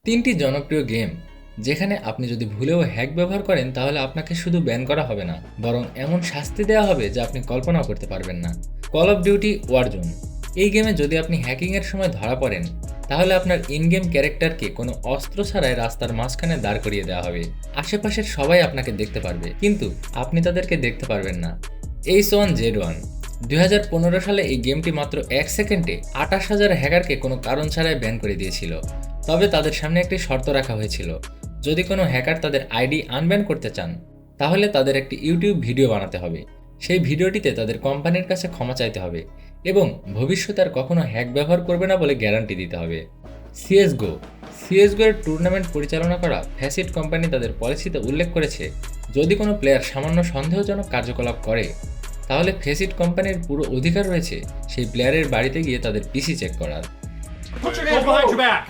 তিনটি জনপ্রিয় গেম যেখানে আপনি যদি ভুলেও হ্যাক ব্যবহার করেন তাহলে আপনাকে শুধু ব্যান করা হবে না, বরং এমন শাস্তি দেওয়া হবে যা আপনি কল্পনাও করতে পারবেন না। Call of duty warzone. এই গেমে যদি আপনি হ্যাকিংয়ের সময় ধরা পড়েন তাহলে আপনার ইন গেম ক্যারেক্টারকে কোনো অস্ত্র ছাড়াই রাস্তার মাঝখানে দাঁড় করিয়ে দেওয়া হবে। আশেপাশের সবাই আপনাকে দেখতে পারবে, কিন্তু আপনি তাদেরকে দেখতে পারবেন না। H1Z1। 2015 সালে এই গেমটি মাত্র 1 সেকেন্ডে 28,000 হ্যাকারকে কোনো কারণ ছাড়াই ব্যান করে দিয়েছিল। তবে তাদের সামনে একটি শর্ত রাখা হয়েছিল, যদি কোনো হ্যাকার তাদের আইডি আনব্যান করতে চান তাহলে তাদের একটি ইউটিউব ভিডিও বানাতে হবে। সেই ভিডিওটিতে তাদের কোম্পানির কাছে ক্ষমা চাইতে হবে এবং ভবিষ্যতে আর কখনো হ্যাক ব্যবহার করবে না বলে গ্যারান্টি দিতে হবে। সিএসগো। সিএসগো এর টুর্নামেন্ট পরিচালনা করা ফ্যাসিট কোম্পানি তাদের পলিসিতে উল্লেখ করেছে, যদি কোনো প্লেয়ার সামান্য সন্দেহজনক কার্যকলাপ করে তাহলে ফেসিট কোম্পানির পুরো অধিকার রয়েছে সেই প্লেয়ারের বাড়িতে গিয়ে তাদের পিসি চেক করার। Put your hands behind your back.